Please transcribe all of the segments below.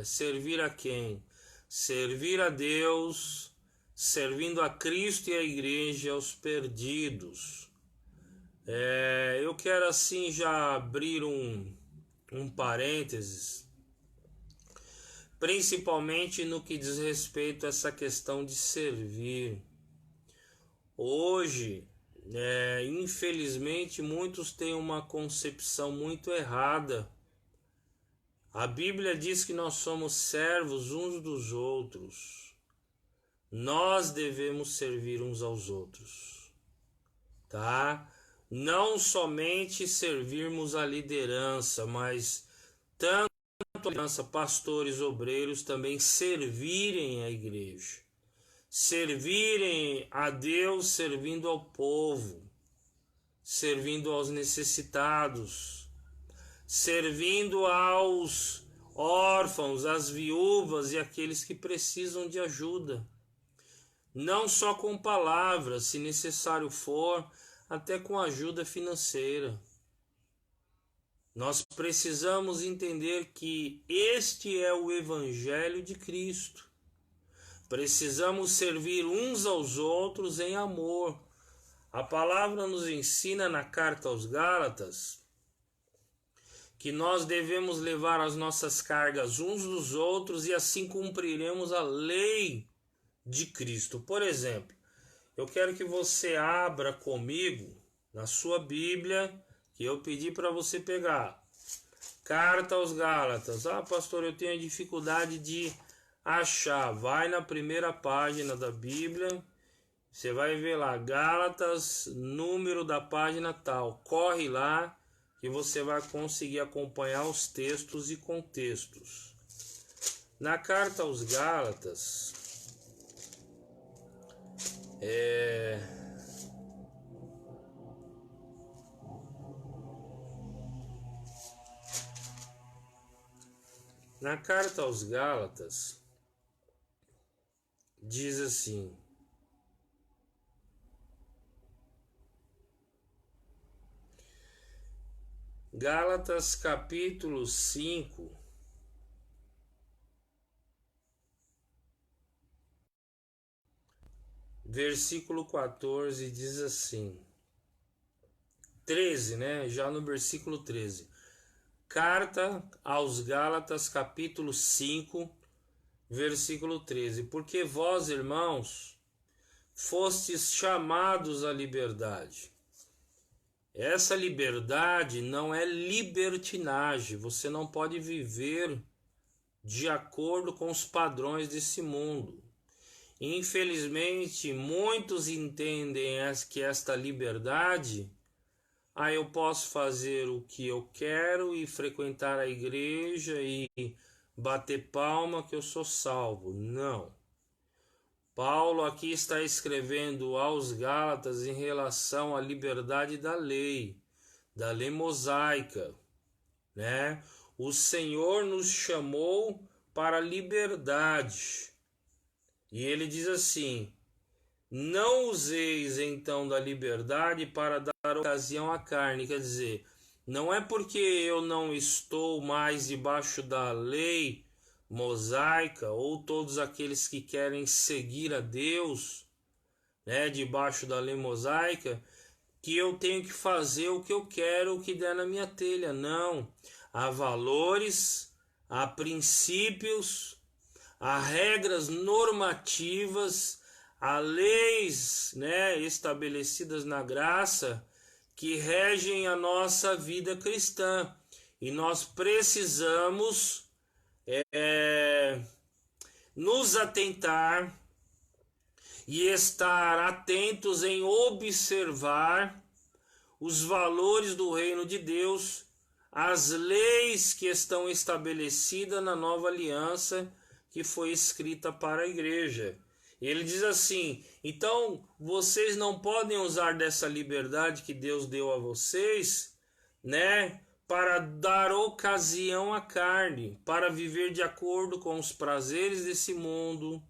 servir a quem? Servir a Deus, servindo a Cristo e a igreja, aos perdidos. Eu quero assim já abrir um parênteses, principalmente no que diz respeito a essa questão de servir. Hoje, infelizmente, muitos têm uma concepção muito errada. A Bíblia diz que nós somos servos uns dos outros. Nós devemos servir uns aos outros, tá? Não somente servirmos a liderança, mas tanto a liderança, pastores, obreiros, também servirem a igreja. Servirem a Deus, servindo ao povo, servindo aos necessitados, servindo aos órfãos, às viúvas e aqueles que precisam de ajuda. Não só com palavras, se necessário for, até com ajuda financeira. Nós precisamos entender que este é o Evangelho de Cristo. Precisamos servir uns aos outros em amor. A palavra nos ensina na carta aos Gálatas que nós devemos levar as nossas cargas uns dos outros e assim cumpriremos a lei de Cristo. Por exemplo, eu quero que você abra comigo na sua Bíblia, que eu pedi para você pegar. Carta aos Gálatas. Pastor, eu tenho dificuldade de achar. Vai na primeira página da Bíblia, você vai ver lá, Gálatas, número da página tal. Corre lá que você vai conseguir acompanhar os textos e contextos. Na carta aos Gálatas, na carta aos Gálatas, diz assim: Gálatas capítulo 5, versículo 14, diz assim, 13, né? Já no versículo 13. Carta aos Gálatas, capítulo 5, versículo 13. Porque vós, irmãos, fostes chamados à liberdade. Essa liberdade não é libertinagem. Você não pode viver de acordo com os padrões desse mundo. Infelizmente, muitos entendem que esta liberdade, eu posso fazer o que eu quero e frequentar a igreja e bater palma que eu sou salvo. Não. Paulo aqui está escrevendo aos Gálatas em relação à liberdade da lei mosaica, né? O Senhor nos chamou para a liberdade. E ele diz assim: não useis então da liberdade para dar ocasião à carne. Quer dizer, não é porque eu não estou mais debaixo da lei mosaica, ou todos aqueles que querem seguir a Deus, né, debaixo da lei mosaica, que eu tenho que fazer o que eu quero, o que der na minha telha. Não. Há valores, há princípios, há regras normativas, há leis, né, estabelecidas na graça que regem a nossa vida cristã. E nós precisamos nos atentar e estar atentos em observar os valores do reino de Deus, as leis que estão estabelecidas na nova aliança que foi escrita para a igreja. Ele diz assim: então vocês não podem usar dessa liberdade que Deus deu a vocês, né, para dar ocasião à carne, para viver de acordo com os prazeres desse mundo,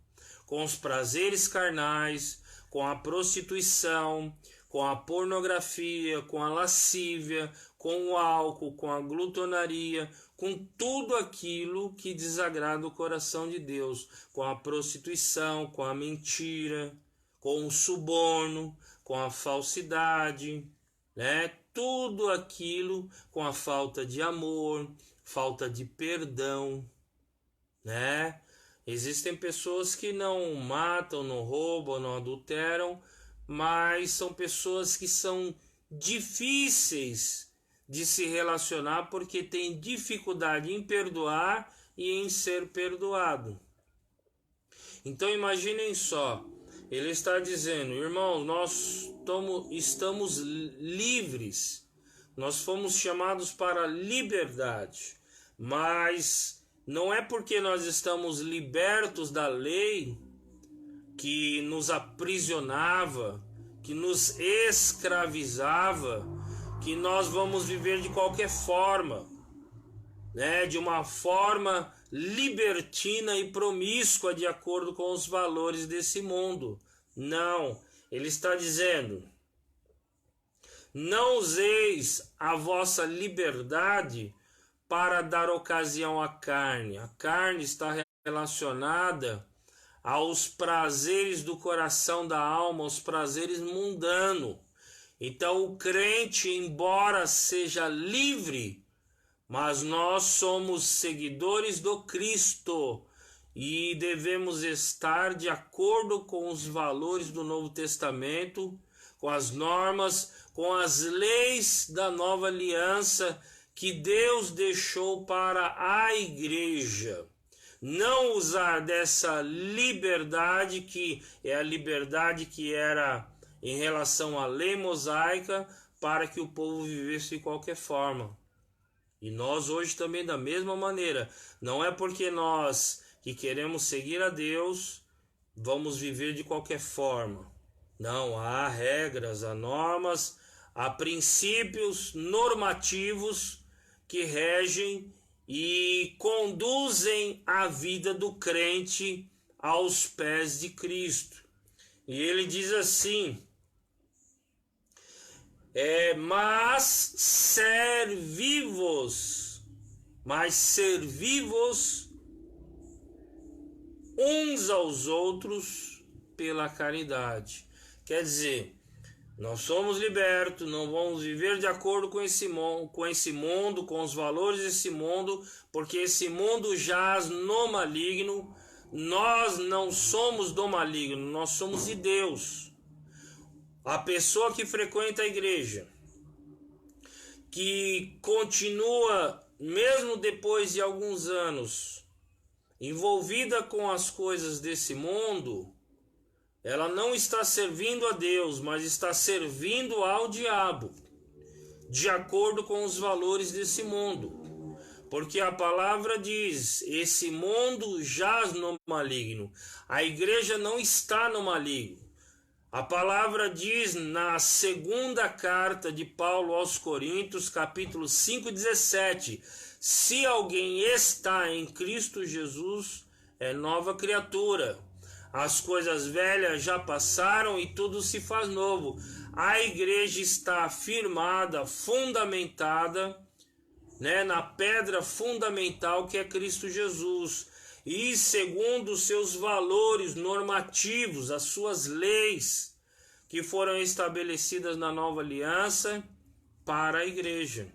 com os prazeres carnais, com a prostituição, com a pornografia, com a lascívia, com o álcool, com a glutonaria, com tudo aquilo que desagrada o coração de Deus, com a prostituição, com a mentira, com o suborno, com a falsidade, né? Tudo aquilo com a falta de amor, falta de perdão, né? Existem pessoas que não matam, não roubam, não adulteram, mas são pessoas que são difíceis de se relacionar porque têm dificuldade em perdoar e em ser perdoado. Então imaginem só, ele está dizendo, irmãos, nós estamos livres, nós fomos chamados para a liberdade, mas não é porque nós estamos libertos da lei que nos aprisionava, que nos escravizava, que nós vamos viver de qualquer forma, né? De uma forma libertina e promíscua de acordo com os valores desse mundo. Não, ele está dizendo, não useis a vossa liberdade para dar ocasião à carne. A carne está relacionada aos prazeres do coração, da alma, aos prazeres mundanos. Então o crente, embora seja livre, mas nós somos seguidores do Cristo e devemos estar de acordo com os valores do Novo Testamento, com as normas, com as leis da nova aliança que Deus deixou para a igreja. Não usar dessa liberdade, que é a liberdade que era em relação à lei mosaica, para que o povo vivesse de qualquer forma. E nós hoje também da mesma maneira. Não é porque nós que queremos seguir a Deus, vamos viver de qualquer forma. Não, há regras, há normas, há princípios normativos que regem e conduzem a vida do crente aos pés de Cristo. E ele diz assim, mas servi-vos uns aos outros pela caridade. Quer dizer, nós somos libertos, não vamos viver de acordo com esse mundo, com os valores desse mundo, porque esse mundo jaz no maligno. Nós não somos do maligno, nós somos de Deus. A pessoa que frequenta a igreja, que continua, mesmo depois de alguns anos, envolvida com as coisas desse mundo, ela não está servindo a Deus, mas está servindo ao diabo, de acordo com os valores desse mundo. Porque a palavra diz, esse mundo jaz no maligno. A igreja não está no maligno. A palavra diz na segunda carta de Paulo aos Coríntios, capítulo 5:17, se alguém está em Cristo Jesus, é nova criatura. As coisas velhas já passaram e tudo se faz novo. A igreja está firmada, fundamentada, né, na pedra fundamental que é Cristo Jesus. E segundo os seus valores normativos, as suas leis que foram estabelecidas na nova aliança para a igreja.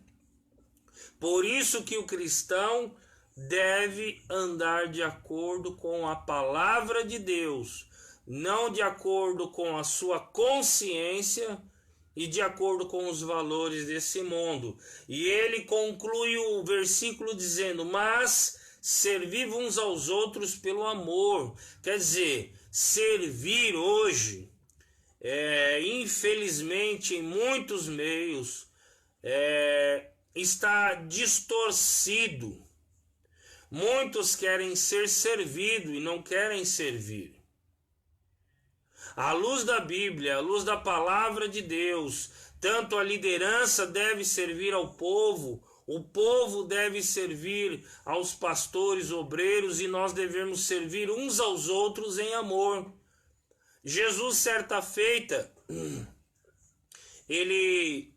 Por isso que o cristão deve andar de acordo com a palavra de Deus, não de acordo com a sua consciência e de acordo com os valores desse mundo. E ele conclui o versículo dizendo, mas servir uns aos outros pelo amor. Quer dizer, servir hoje, infelizmente em muitos meios, está distorcido. Muitos querem ser servidos e não querem servir. À luz da Bíblia, à luz da palavra de Deus, tanto a liderança deve servir ao povo, o povo deve servir aos pastores, obreiros, e nós devemos servir uns aos outros em amor. Jesus, certa feita, ele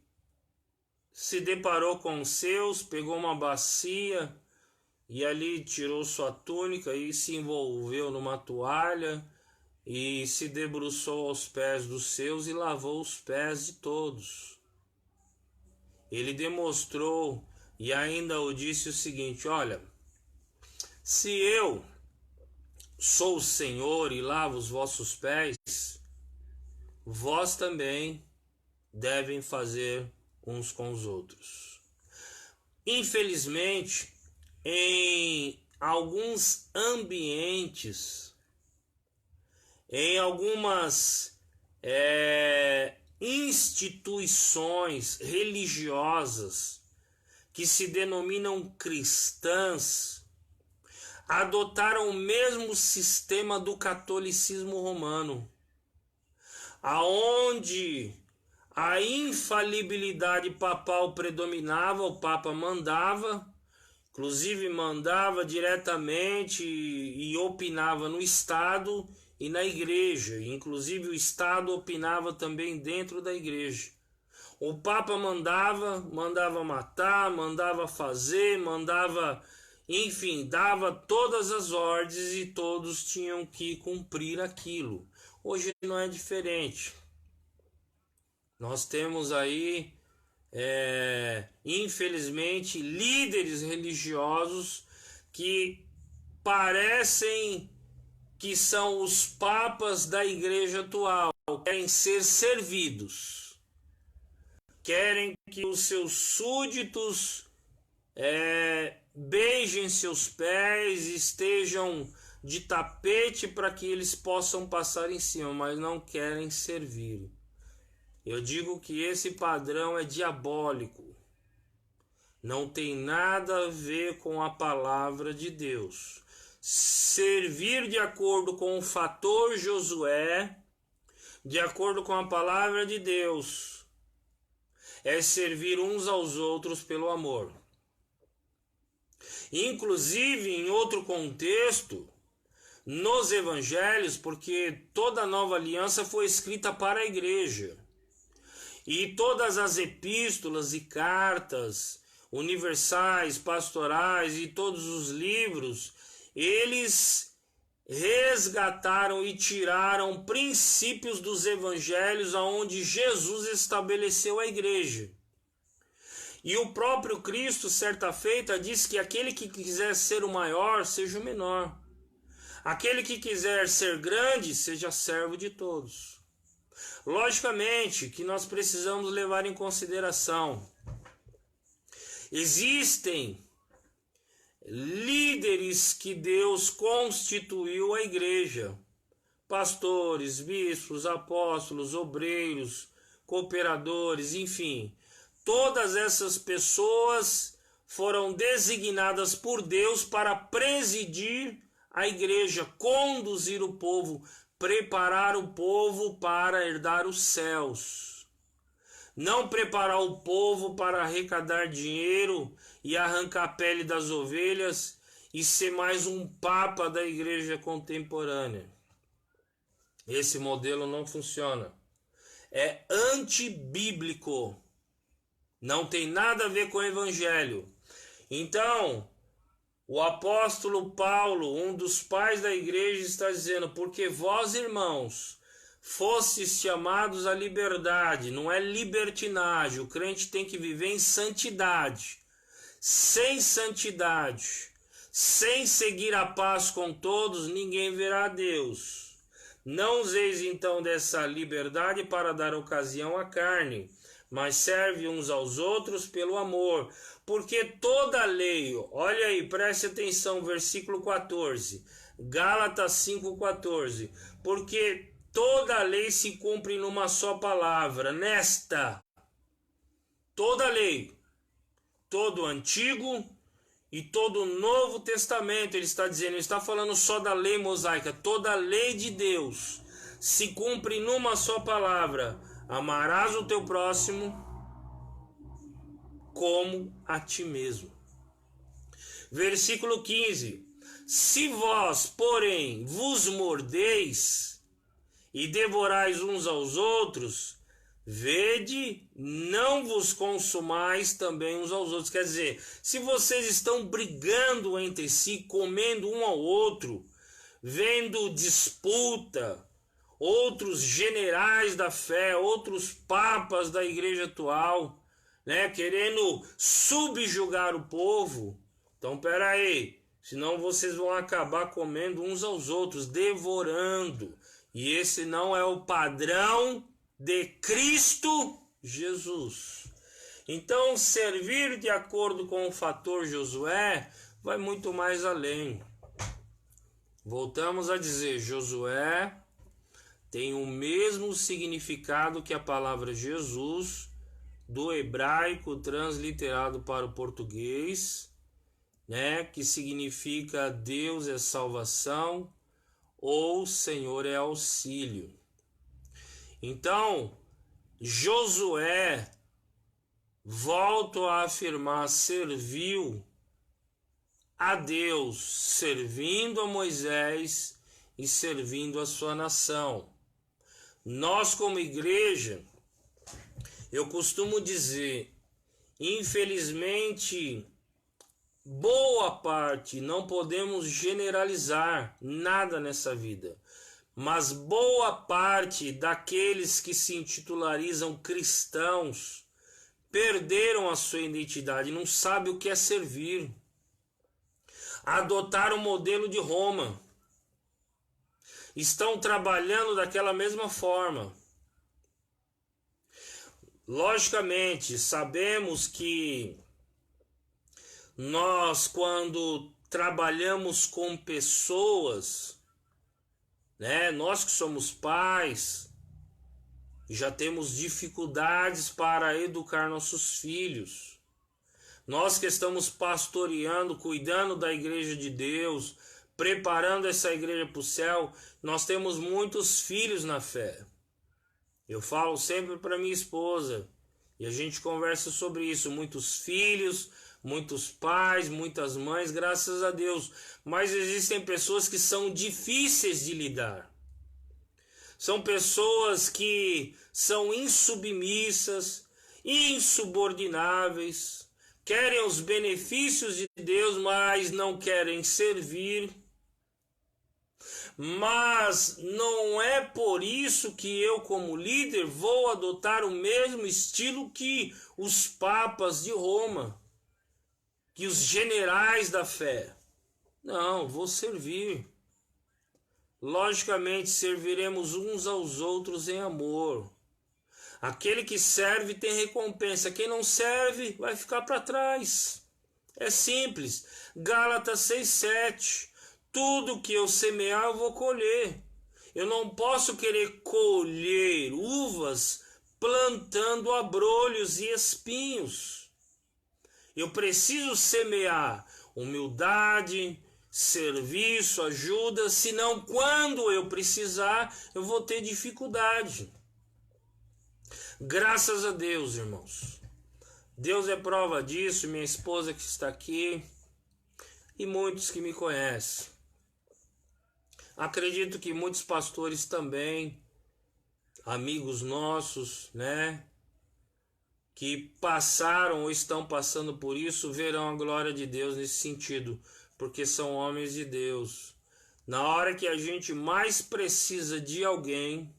se deparou com os seus, pegou uma bacia e ali tirou sua túnica e se envolveu numa toalha e se debruçou aos pés dos seus e lavou os pés de todos. Ele demonstrou e ainda o disse o seguinte: olha, se eu sou o Senhor e lavo os vossos pés, vós também devem fazer uns com os outros. Infelizmente, em alguns ambientes, em algumas instituições religiosas que se denominam cristãs, adotaram o mesmo sistema do catolicismo romano, aonde a infalibilidade papal predominava, o Papa mandava, inclusive mandava diretamente e opinava no Estado e na igreja, inclusive o Estado opinava também dentro da igreja. O Papa mandava matar, mandava fazer, enfim, dava todas as ordens e todos tinham que cumprir aquilo. Hoje não é diferente. Nós temos aí, infelizmente, líderes religiosos que parecem que são os papas da igreja atual, querem ser servidos, querem que os seus súditos beijem seus pés, estejam de tapete para que eles possam passar em cima, mas não querem servir. Eu digo que esse padrão é diabólico, não tem nada a ver com a palavra de Deus. Servir de acordo com o fator Josué, de acordo com a palavra de Deus, é servir uns aos outros pelo amor. Inclusive, em outro contexto, nos evangelhos, porque toda a nova aliança foi escrita para a igreja, e todas as epístolas e cartas universais, pastorais e todos os livros, eles resgataram e tiraram princípios dos evangelhos aonde Jesus estabeleceu a igreja. E o próprio Cristo, certa feita, disse que aquele que quiser ser o maior, seja o menor. Aquele que quiser ser grande, seja servo de todos. Logicamente que nós precisamos levar em consideração, existem líderes que Deus constituiu a igreja, pastores, bispos, apóstolos, obreiros, cooperadores, enfim, todas essas pessoas foram designadas por Deus para presidir a igreja, conduzir o povo, preparar o povo para herdar os céus. Não preparar o povo para arrecadar dinheiro e arrancar a pele das ovelhas e ser mais um papa da igreja contemporânea. Esse modelo não funciona. É antibíblico. Não tem nada a ver com o evangelho. Então, o apóstolo Paulo, um dos pais da igreja, está dizendo: porque vós, irmãos, fostes chamados à liberdade, não é libertinagem. O crente tem que viver em santidade. Sem santidade, sem seguir a paz com todos, ninguém verá a Deus. Não useis então dessa liberdade para dar ocasião à carne, mas serve uns aos outros pelo amor. Porque toda lei, olha aí, preste atenção, versículo 14, Gálatas 5,14, porque toda lei se cumpre numa só palavra, nesta. Toda lei, todo o Antigo e todo o Novo Testamento, ele está dizendo, ele está falando só da lei mosaica, toda a lei de Deus se cumpre numa só palavra: amarás o teu próximo como a ti mesmo. Versículo 15: se vós, porém, vos mordeis e devorais uns aos outros, Vede, não vos consumais também uns aos outros. Quer dizer, se vocês estão brigando entre si, comendo um ao outro, vendo disputa, outros generais da fé, outros papas da igreja atual, né, querendo subjugar o povo, então peraí, senão vocês vão acabar comendo uns aos outros, devorando. E esse não é o padrão de Cristo Jesus. Então, servir de acordo com o fator Josué vai muito mais além. Voltamos a dizer, Josué tem o mesmo significado que a palavra Jesus, do hebraico transliterado para o português, né, que significa Deus é salvação ou Senhor é auxílio. Então, Josué, volto a afirmar, serviu a Deus, servindo a Moisés e servindo a sua nação. Nós, como igreja, eu costumo dizer, infelizmente, boa parte, não podemos generalizar nada nessa vida, mas boa parte daqueles que se intitularizam cristãos perderam a sua identidade, não sabem o que é servir. Adotaram o modelo de Roma. Estão trabalhando daquela mesma forma. Logicamente, sabemos que nós, quando trabalhamos com pessoas, né, nós que somos pais, já temos dificuldades para educar nossos filhos. Nós que estamos pastoreando, cuidando da igreja de Deus, preparando essa igreja para o céu, nós temos muitos filhos na fé. Eu falo sempre para minha esposa, e a gente conversa sobre isso, muitos filhos, muitos pais, muitas mães, graças a Deus. Mas existem pessoas que são difíceis de lidar. São pessoas que são insubmissas, insubordináveis, querem os benefícios de Deus, mas não querem servir. Mas não é por isso que eu, como líder, vou adotar o mesmo estilo que os papas de Roma, que os generais da fé. Não, vou servir. Logicamente, serviremos uns aos outros em amor. Aquele que serve tem recompensa. Quem não serve vai ficar para trás. É simples. Gálatas 6:7. Tudo que eu semear eu vou colher. Eu não posso querer colher uvas plantando abrolhos e espinhos. Eu preciso semear humildade, serviço, ajuda, senão quando eu precisar, eu vou ter dificuldade. Graças a Deus, irmãos. Deus é prova disso, minha esposa que está aqui e muitos que me conhecem. Acredito que muitos pastores também, amigos nossos, né, que passaram ou estão passando por isso, verão a glória de Deus nesse sentido, porque são homens de Deus. Na hora que a gente mais precisa de alguém,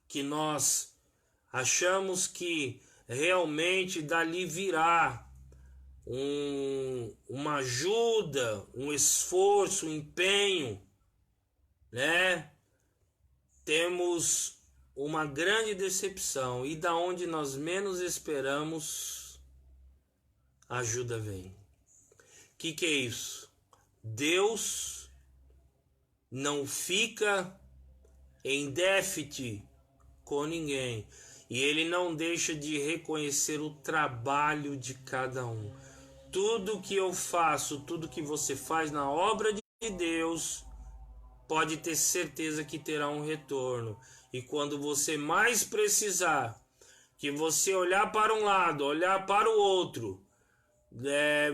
que nós achamos que realmente dali virá uma ajuda, um esforço, um empenho, né? Temos uma grande decepção, e da onde nós menos esperamos, a ajuda vem. Que é isso? Deus não fica em déficit com ninguém, e ele não deixa de reconhecer o trabalho de cada um. Tudo que eu faço, tudo que você faz na obra de Deus, pode ter certeza que terá um retorno. E quando você mais precisar, que você olhar para um lado, olhar para o outro,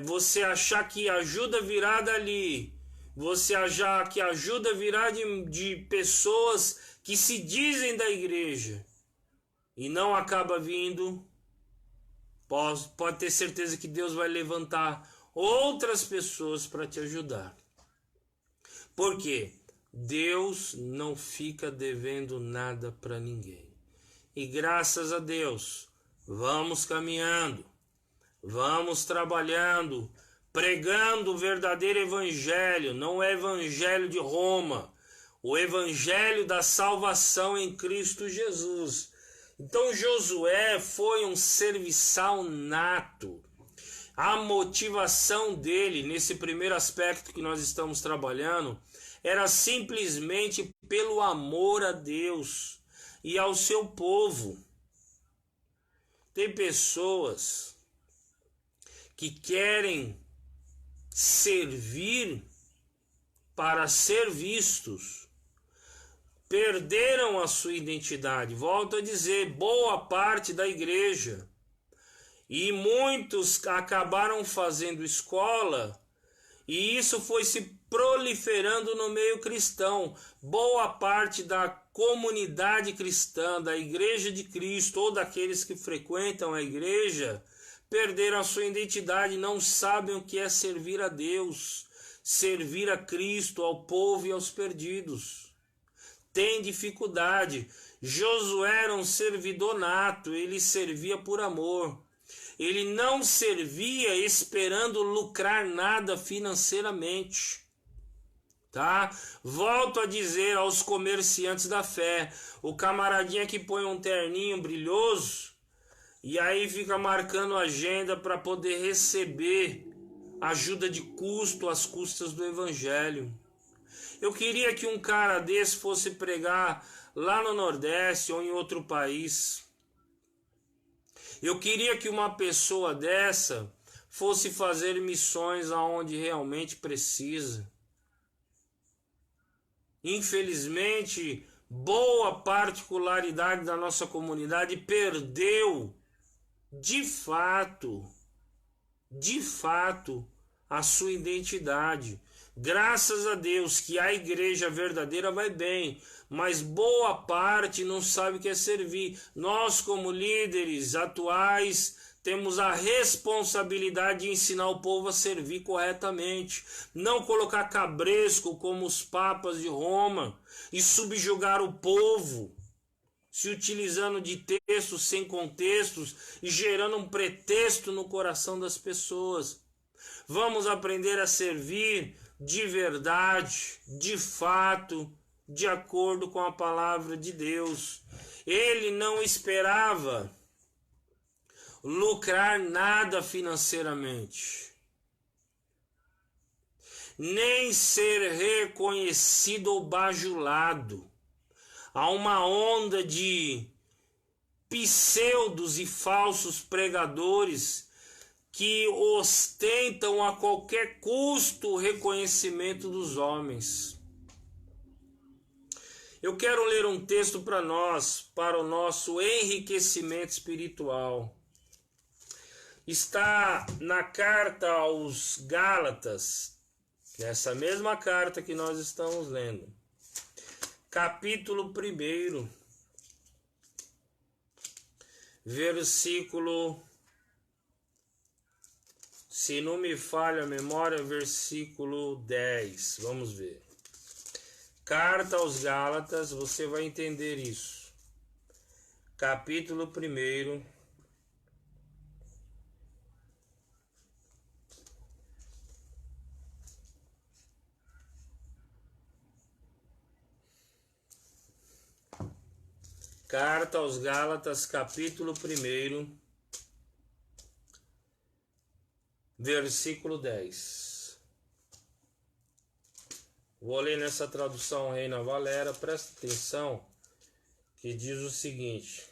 você achar que ajuda virá dali, você achar que ajuda virá de pessoas que se dizem da igreja, e não acaba vindo, pode ter certeza que Deus vai levantar outras pessoas para te ajudar. Por quê? Deus não fica devendo nada para ninguém. E graças a Deus, vamos caminhando, vamos trabalhando, pregando o verdadeiro evangelho, não é evangelho de Roma, o evangelho da salvação em Cristo Jesus. Então Josué foi um serviçal nato. A motivação dele, nesse primeiro aspecto que nós estamos trabalhando, era simplesmente pelo amor a Deus e ao seu povo. Tem pessoas que querem servir para ser vistos, perderam a sua identidade. Volto a dizer, boa parte da igreja, e muitos acabaram fazendo escola, e isso foi se proliferando no meio cristão. Boa parte da comunidade cristã, da igreja de Cristo, ou daqueles que frequentam a igreja, perderam a sua identidade, não sabem o que é servir a Deus, servir a Cristo, ao povo e aos perdidos. Tem dificuldade. Josué era um servidor nato, ele servia por amor. Ele não servia esperando lucrar nada financeiramente. Tá? Volto a dizer aos comerciantes da fé, o camaradinha que põe um terninho brilhoso e aí fica marcando agenda para poder receber ajuda de custo às custas do evangelho. Eu queria que um cara desse fosse pregar lá no Nordeste ou em outro país. Eu queria que uma pessoa dessa fosse fazer missões aonde realmente precisa. Infelizmente, boa particularidade da nossa comunidade perdeu, de fato, a sua identidade. Graças a Deus que a igreja verdadeira vai bem, mas boa parte não sabe o que é servir. Nós, como líderes atuais, temos a responsabilidade de ensinar o povo a servir corretamente, não colocar cabresco como os papas de Roma e subjugar o povo, se utilizando de textos sem contextos e gerando um pretexto no coração das pessoas. Vamos aprender a servir de verdade, de fato, de acordo com a palavra de Deus. Ele não esperava lucrar nada financeiramente, nem ser reconhecido ou bajulado. Há uma onda de pseudos e falsos pregadores que ostentam a qualquer custo o reconhecimento dos homens. Eu quero ler um texto para nós, para o nosso enriquecimento espiritual. Está na carta aos Gálatas, essa mesma carta que nós estamos lendo. Capítulo 1, versículo, se não me falha a memória, versículo 10. Vamos ver. Carta aos Gálatas, você vai entender isso. Capítulo 1, Carta aos Gálatas, capítulo 1, versículo 10. Vou ler nessa tradução Reina Valera, presta atenção, que diz o seguinte: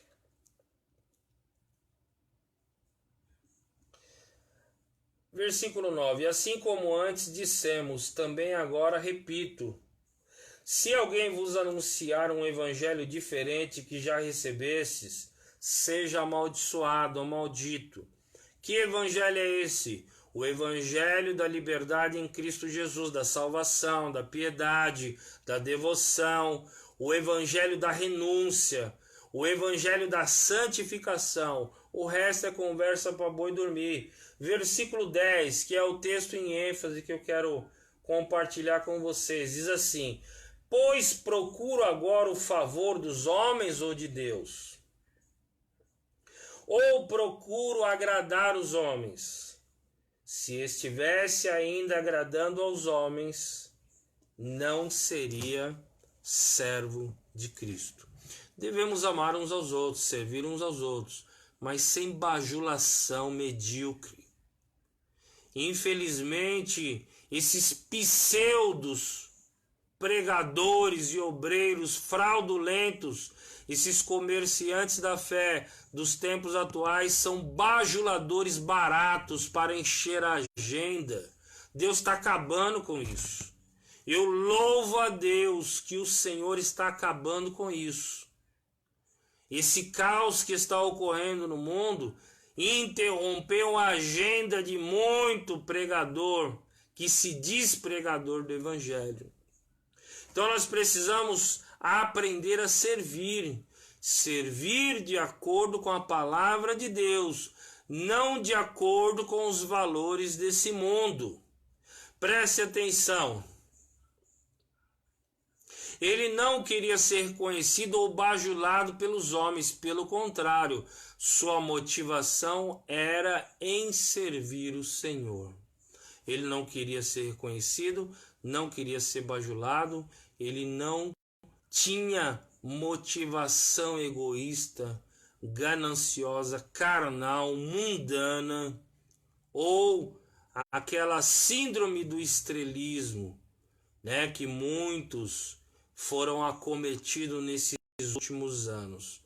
versículo 9. Assim como antes dissemos, também agora repito, se alguém vos anunciar um evangelho diferente que já recebestes, seja amaldiçoado ou maldito. Que evangelho é esse? O evangelho da liberdade em Cristo Jesus, da salvação, da piedade, da devoção, o evangelho da renúncia, o evangelho da santificação. O resto é conversa para boi dormir. Versículo 10, que é o texto em ênfase que eu quero compartilhar com vocês, diz assim: pois procuro agora o favor dos homens ou de Deus? Ou procuro agradar os homens? Se estivesse ainda agradando aos homens, não seria servo de Cristo. Devemos amar uns aos outros, servir uns aos outros, mas sem bajulação medíocre. Infelizmente, esses pseudos pregadores e obreiros fraudulentos, esses comerciantes da fé dos tempos atuais, são bajuladores baratos para encher a agenda. Deus está acabando com isso. Eu louvo a Deus que o Senhor está acabando com isso. Esse caos que está ocorrendo no mundo interrompeu a agenda de muito pregador que se diz pregador do Evangelho. Então nós precisamos aprender a servir de acordo com a palavra de Deus, não de acordo com os valores desse mundo. Preste atenção. Ele não queria ser conhecido ou bajulado pelos homens, pelo contrário, sua motivação era em servir o Senhor. Ele não queria ser reconhecido, não queria ser bajulado, ele não tinha motivação egoísta, gananciosa, carnal, mundana, ou aquela síndrome do estrelismo, né, que muitos foram acometidos nesses últimos anos.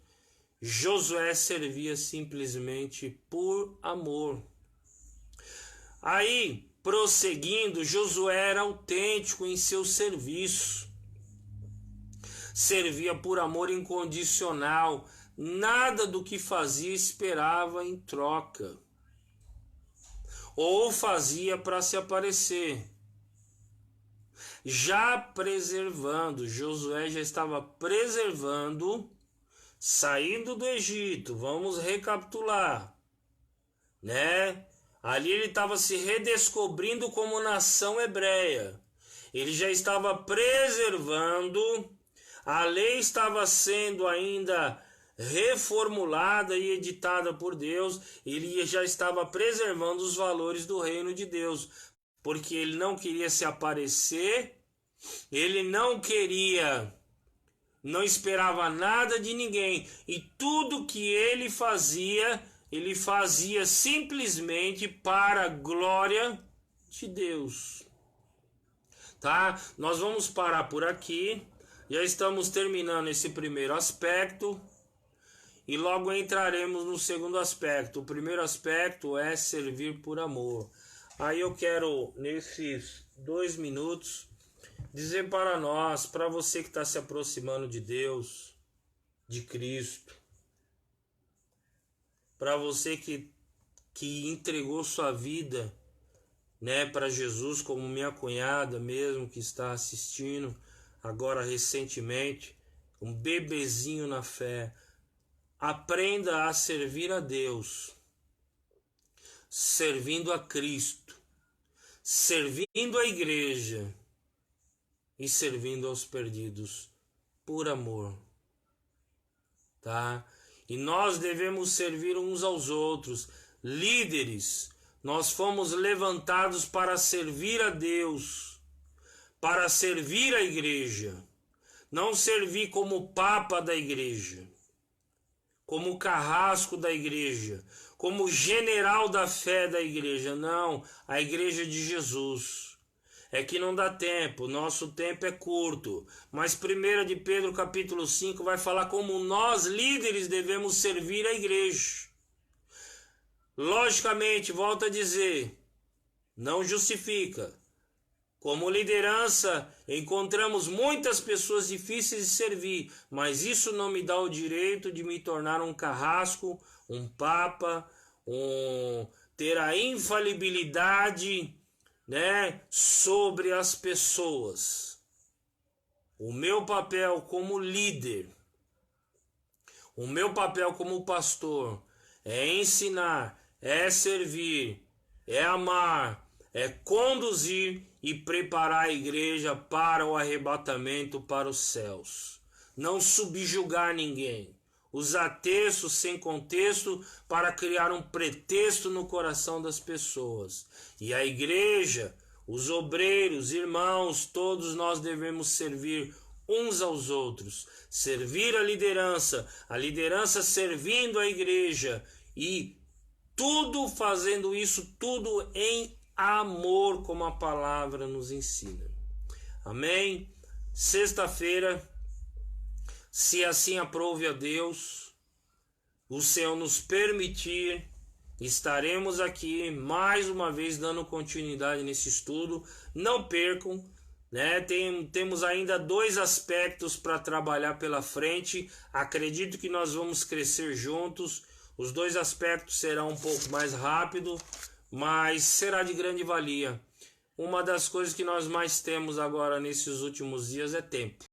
Josué servia simplesmente por amor. Aí, prosseguindo, Josué era autêntico em seu serviço. Servia por amor incondicional. Nada do que fazia esperava em troca. Ou fazia para se aparecer. Josué já estava preservando, saindo do Egito. Vamos recapitular, né? Ali ele estava se redescobrindo como nação hebreia. Ele já estava preservando, a lei estava sendo ainda reformulada e editada por Deus. Ele já estava preservando os valores do reino de Deus, porque ele não queria se aparecer, ele não esperava nada de ninguém, e tudo que ele fazia simplesmente para a glória de Deus. Tá? Nós vamos parar por aqui, já estamos terminando esse primeiro aspecto, e logo entraremos no segundo aspecto. O primeiro aspecto é servir por amor. Aí eu quero, nesses 2 minutos, dizer para nós, para você que está se aproximando de Deus, de Cristo, para você que entregou sua vida, né, para Jesus, como minha cunhada mesmo, que está assistindo agora recentemente, um bebezinho na fé. Aprenda a servir a Deus, servindo a Cristo, servindo a igreja e servindo aos perdidos por amor, tá? E nós devemos servir uns aos outros. Líderes, nós fomos levantados para servir a Deus, para servir a igreja, não servir como papa da igreja, como carrasco da igreja, como general da fé da igreja. Não, a igreja de Jesus. É que não dá tempo, nosso tempo é curto. Mas 1 de Pedro capítulo 5 vai falar como nós líderes devemos servir a igreja. Logicamente, volto a dizer, não justifica. Como liderança, encontramos muitas pessoas difíceis de servir, mas isso não me dá o direito de me tornar um carrasco, um papa, ter a infalibilidade, né, sobre as pessoas. O meu papel como líder, O meu papel como pastor é ensinar, é servir, é amar, é conduzir e preparar a igreja para o arrebatamento para os céus. Não subjugar ninguém. Usar textos sem contexto para criar um pretexto no coração das pessoas. E a igreja, os obreiros, irmãos, todos nós devemos servir uns aos outros. Servir a liderança servindo a igreja e tudo fazendo isso, tudo em amor, como a palavra nos ensina. Amém? Sexta-feira, se assim aprove a Deus, o Senhor nos permitir, estaremos aqui mais uma vez dando continuidade nesse estudo. Não percam, né? Temos ainda 2 aspectos para trabalhar pela frente. Acredito que nós vamos crescer juntos. Os 2 aspectos serão um pouco mais rápido, mas será de grande valia. Uma das coisas que nós mais temos agora nesses últimos dias é tempo.